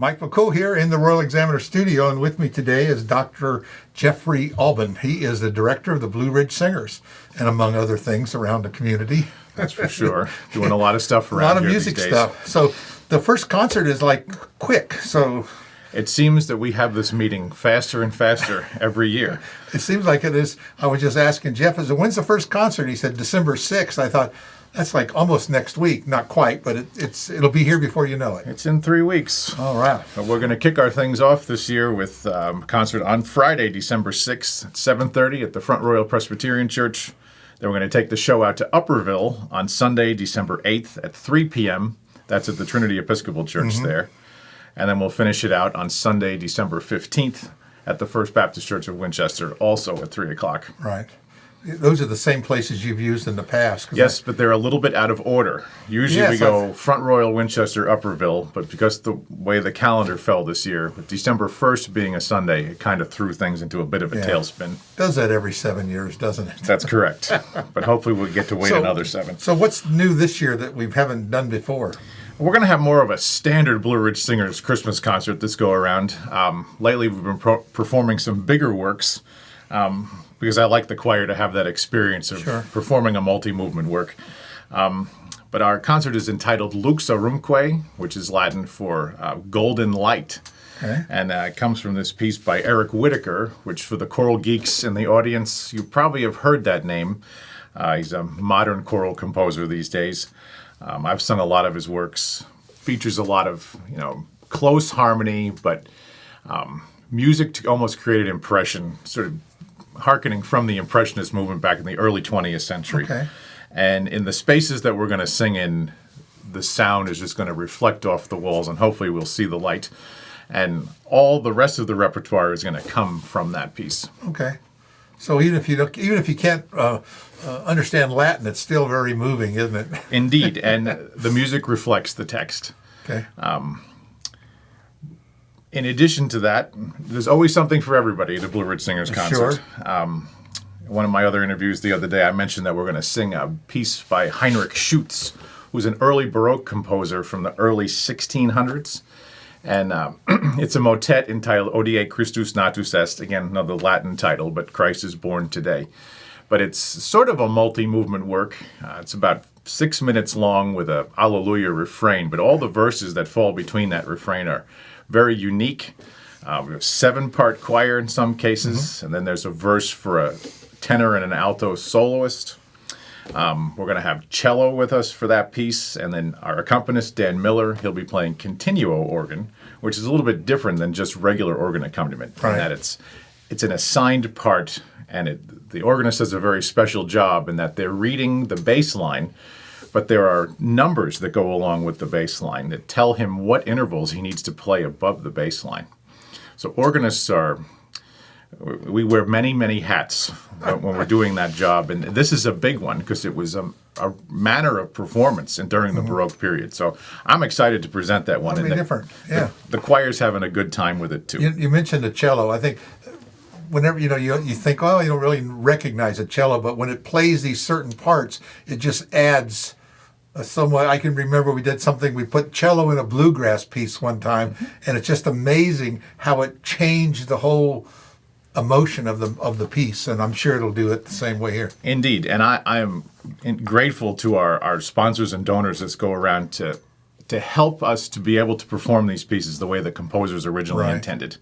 Mike McCool here in the Royal Examiner Studio, and with me today is Dr. Jeffrey Alban. He is the director of the Blue Ridge Singers, and among other things around the community. That's for sure. Doing a lot of stuff around here. A lot of here music these days. stuff. So the first concert is like quick, so... It seems that we have this meeting faster and faster every year. It seems like it is. I was just asking Jeff, when's the first concert? He said December 6th. I thought, that's like almost next week. Not quite, but it'll be here before you know it. It's in 3 weeks. All right. But we're going to kick our things off this year with a concert on Friday, December 6th at 7:30 at the Front Royal Presbyterian Church. Then we're going to take the show out to Upperville on Sunday, December 8th at 3 p.m. That's at the Trinity Episcopal Church there. And then we'll finish it out on Sunday, December 15th at the First Baptist Church of Winchester, also at 3 o'clock. Right. Those are the same places you've used in the past. Yes, but they're a little bit out of order. Usually we go Front Royal, Winchester, Upperville, but because the way the calendar fell this year, with December 1st being a Sunday, it kind of threw things into a bit of a tailspin. Does that every 7 years, doesn't it? That's correct. But hopefully we'll get to wait another 7. So what's new this year that we haven't done before? We're going to have more of a standard Blue Ridge Singers Christmas concert this go around. Lately, we've been performing some bigger works because I like the choir to have that experience of performing a multi-movement work. But our concert is entitled Lux Aurumque, which is Latin for golden light. Okay. And it comes from this piece by Eric Whitacre, which for the choral geeks in the audience, you probably have heard that name. He's a modern choral composer these days. I've sung a lot of his works. Features a lot of, close harmony, but music to almost create an impression, sort of hearkening from the Impressionist movement back in the early 20th century. Okay. And in the spaces that we're going to sing in, the sound is just going to reflect off the walls, and hopefully we'll see the light. And all the rest of the repertoire is going to come from that piece. Okay. So even if you can't understand Latin, it's still very moving, isn't it? Indeed, and the music reflects the text. Okay. In addition to that, there's always something for everybody at a Blue Ridge Singers concert. Sure. One of my other interviews the other day, I mentioned that we're going to sing a piece by Heinrich Schütz, who's an early Baroque composer from the early 1600s. And it's a motet entitled Odae Christus Natus Est. Again, another Latin title, but Christ is born today. But it's sort of a multi-movement work. It's about 6 minutes long with a Alleluia refrain, but all the verses that fall between that refrain are very unique. We have 7-part choir in some cases, and then there's a verse for a tenor and an alto soloist. We're going to have cello with us for that piece, and then our accompanist, Dan Miller, he'll be playing continuo organ, which is a little bit different than just regular organ accompaniment, in that it's an assigned part, and the organist does a very special job in that they're reading the bass line, but there are numbers that go along with the bass line that tell him what intervals he needs to play above the bass line. So organists we wear many, many hats when we're doing that job. And this is a big one because it was a manner of performance during the Baroque period. So I'm excited to present that one. It'll be different, yeah. The choir's having a good time with it, too. You mentioned the cello. I think whenever, you think, you don't really recognize a cello, but when it plays these certain parts, it just adds somewhat. I can remember we put cello in a bluegrass piece one time, and it's just amazing how it changed the whole emotion of the piece, and I'm sure it'll do it the same way here. Indeed, and I am grateful to our sponsors and donors that go around to help us to be able to perform these pieces the way the composers originally intended.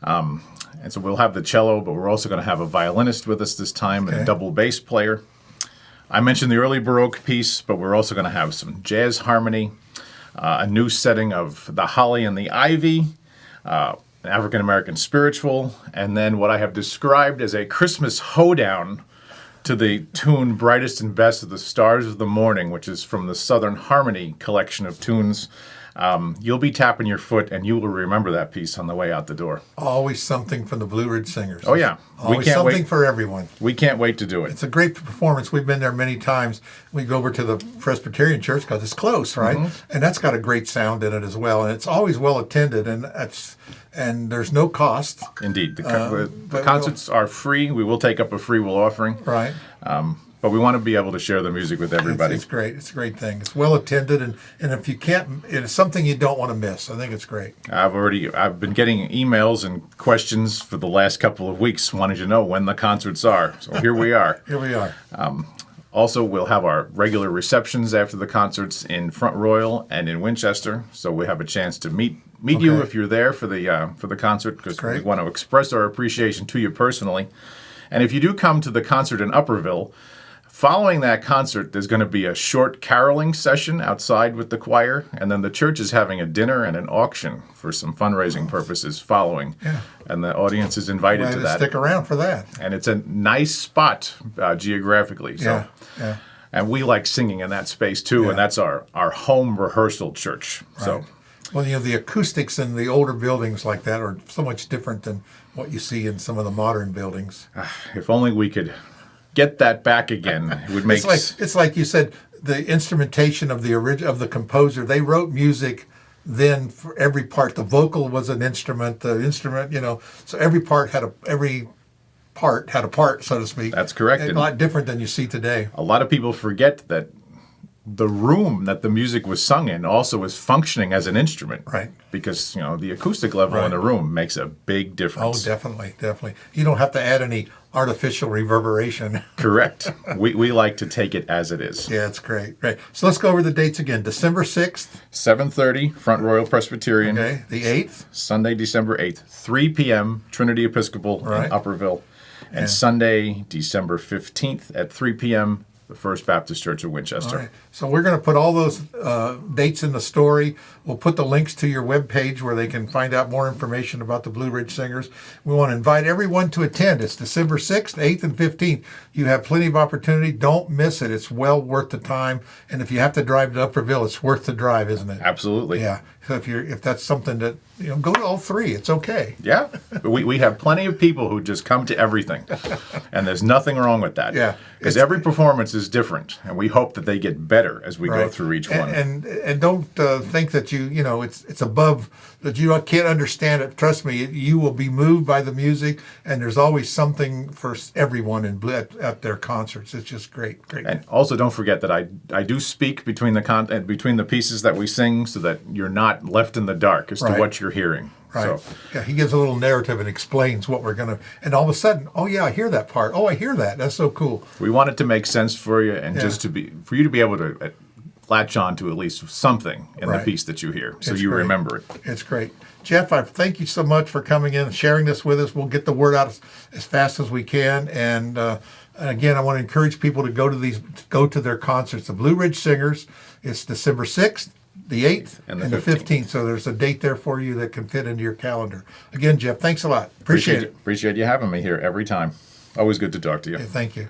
And so we'll have the cello, but we're also going to have a violinist with us this time and a double bass player. I mentioned the early Baroque piece, but we're also going to have some jazz harmony, a new setting of The Holly and the Ivy, an African-American spiritual, and then what I have described as a Christmas hoedown to the tune Brightest and Best of the Stars of the Morning, which is from the Southern Harmony collection of tunes. You'll be tapping your foot, and you will remember that piece on the way out the door. Always something from the Blue Ridge Singers. Oh, yeah. Always something for everyone. We can't wait to do it. It's a great performance. We've been there many times. We go over to the Presbyterian Church because it's close, right? And that's got a great sound in it as well. And it's always well attended, and there's no cost. Indeed. The concerts are free. We will take up a free will offering. Right. but we want to be able to share the music with everybody. It's great. It's a great thing. It's well attended, and if you can't, it's something you don't want to miss. I think it's great. I've been getting emails and questions for the last couple of weeks wanting to know when the concerts are. So here we are. Here we are. Also, we'll have our regular receptions after the concerts in Front Royal and in Winchester. So we have a chance to meet you if you're there for the concert, because we want to express our appreciation to you personally. And if you do come to the concert in Upperville, following that concert, there's going to be a short caroling session outside with the choir, and then the church is having a dinner and an auction for some fundraising purposes following. Yeah. And the audience is invited to that. Stick around for that. And it's a nice spot geographically. So. Yeah. And we like singing in that space too, and that's our home rehearsal church. Right. So. Well, the acoustics in the older buildings like that are so much different than what you see in some of the modern buildings. If only we could get that back again, it would make. It's like you said, the instrumentation of the composer. They wrote music then for every part. The vocal was an instrument. The instrument, so every part had a part, so to speak. That's correct. A lot different than you see today. A lot of people forget that the room that the music was sung in also is functioning as an instrument. Right. Because, the acoustic level in a room makes a big difference. Oh, definitely. You don't have to add any artificial reverberation. Correct. We like to take it as it is. Yeah, it's great. So let's go over the dates again. December 6th. 7:30, Front Royal Presbyterian. Okay. The 8th. Sunday, December 8th, 3 p.m., Trinity Episcopal in Upperville. And Sunday, December 15th at 3 p.m., the First Baptist Church of Winchester. All right. So we're going to put all those dates in the story. We'll put the links to your webpage where they can find out more information about the Blue Ridge Singers. We want to invite everyone to attend. It's December 6th, 8th, and 15th. You have plenty of opportunity. Don't miss it. It's well worth the time. And if you have to drive to Upperville, it's worth the drive, isn't it? Absolutely. Yeah. So if that's something that, go to all three. It's okay. Yeah. We have plenty of people who just come to everything. And there's nothing wrong with that. Yeah. Because every performance is different. And we hope that they get better as we go through each one. And don't think that it's above, that you can't understand it. Trust me, you will be moved by the music, and there's always something for everyone at their concerts. It's just great. And also don't forget that I do speak between the pieces that we sing, so that you're not left in the dark as to what you're hearing. Right. So, yeah, he gives a little narrative and explains what we're going to, and all of a sudden, oh yeah, I hear that part. Oh, I hear that. That's so cool. We want it to make sense for you, and just for you to be able to latch on to at least something in the piece that you hear, so you remember it. It's great. Jeff, I thank you so much for coming in and sharing this with us. We'll get the word out as fast as we can, and again, I want to encourage people to go to their concerts. The Blue Ridge Singers. It's December 6th. The 8th and the 15th. So there's a date there for you that can fit into your calendar. Again, Jeff, thanks a lot. Appreciate it. Appreciate you having me here every time. Always good to talk to you. Yeah, thank you.